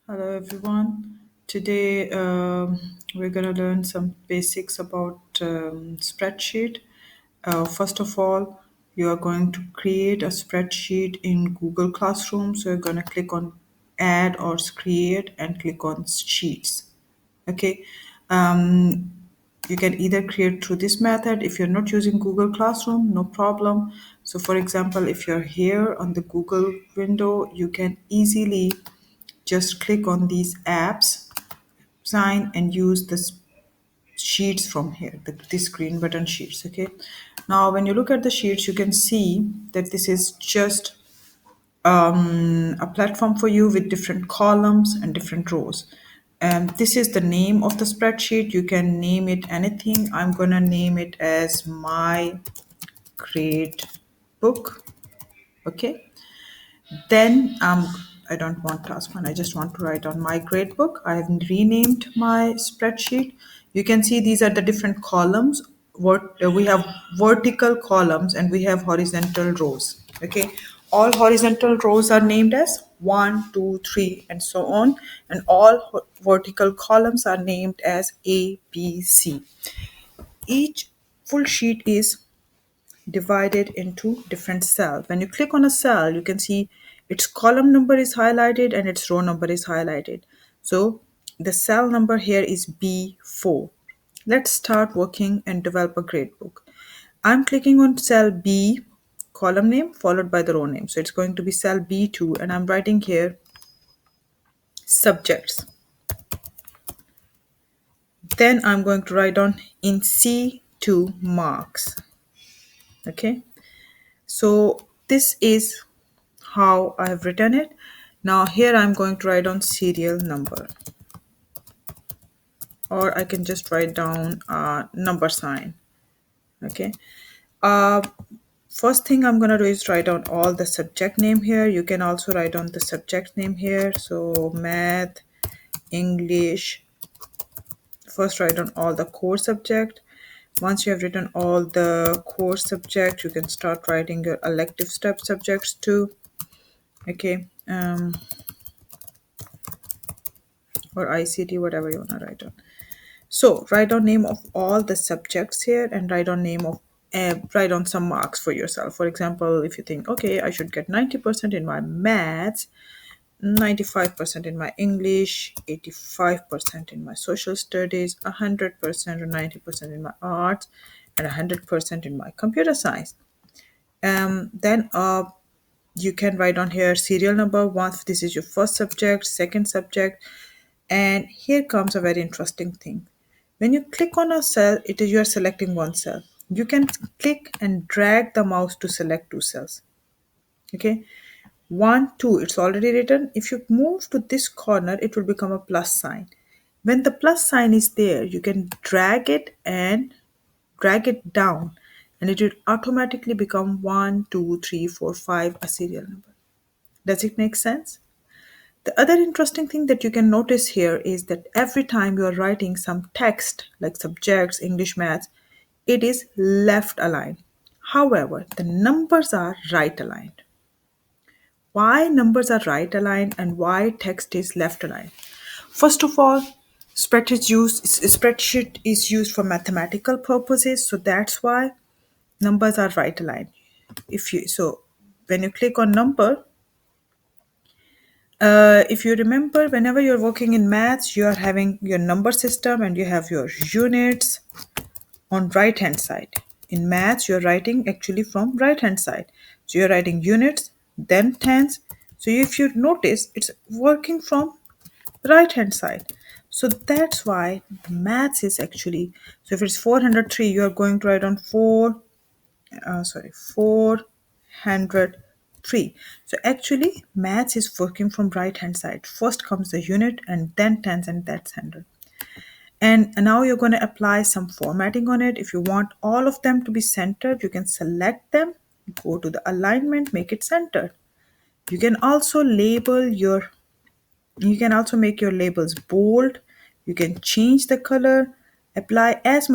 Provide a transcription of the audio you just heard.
Hello everyone. Today we're going to learn some basics about spreadsheet. First of all, you are going to create a spreadsheet in Google Classroom. So you're going to click on add or create and click on sheets. Okay. Um, you can either create through this method. If you're not using Google Classroom, no problem. So for example, if you're here on the Google window, you can easily just click on these apps sign and use the sheets from here, this green button sheets. Okay, now when you look at the sheets, you can see that this is just a platform for you with different columns and different rows. And this is the name of the spreadsheet. You can name it anything. I'm gonna name it as my grade book. Okay, then I don't want task one. I just want to write on my grade book. I have renamed my spreadsheet. You can see these are the different columns. We have vertical columns and we have horizontal rows. Okay, all horizontal rows are named as 1, 2, 3, and so on, and all vertical columns are named as A, B, C. Each full sheet is divided into different cells. When you click on a cell, you can see its column number is highlighted and its row number is highlighted. So the cell number here is B4. Let's start working and develop a gradebook. I'm clicking on cell B, column name followed by the row name. So it's going to be cell B2 and I'm writing here subjects. Then I'm going to write on in C2 marks. Okay. So this is how I have written it. Now here I'm going to write on serial number, or I can just write down a number sign. Okay. Uh, First thing I'm gonna do is write down all the subject name here. You can also write down the subject name here. So math, English. First write down all the core subject. Once you have written all the core subject, you can start writing your elective step subjects too. Okay. Or ICT, whatever you wanna write on. So write down name of all the subjects here and write on some marks for yourself. For example, if you think, okay, I should get 90% in my maths, 95% in my English, 85% in my social studies, 100% or 90% in my arts, and 100% in my computer science. Then you can write on here serial number. Once this is your first subject, second subject, and here comes a very interesting thing. When you click on a cell, it is you are selecting one cell. You can click and drag the mouse to select two cells. Okay, 1, 2, it's already written. If you move to this corner, it will become a plus sign. When the plus sign is there, you can drag it and drag it down, and it will automatically become 1, 2, 3, 4, 5, a serial number. Does it make sense? The other interesting thing that you can notice here is that every time you are writing some text like subjects, English, maths, it is left aligned. However, the numbers are right aligned. Why numbers are right aligned and why text is left aligned? First of all, spreadsheet is used for mathematical purposes, so that's why numbers are right aligned. When you click on number, if you remember, whenever you're working in maths, you are having your number system and you have your units on right hand side. In maths, you're writing actually from right hand side. So you're writing units, then tens. So if you notice, it's working from right hand side. So that's why maths is actually, so if it's 403, you're going to write on 403. So actually maths is working from right hand side. First comes the unit and then tens and that's 100. And now you're going to apply some formatting on it. If you want all of them to be centered, you can select them, go to the alignment, make it centered. You can also make your labels bold. You can change the color, apply as much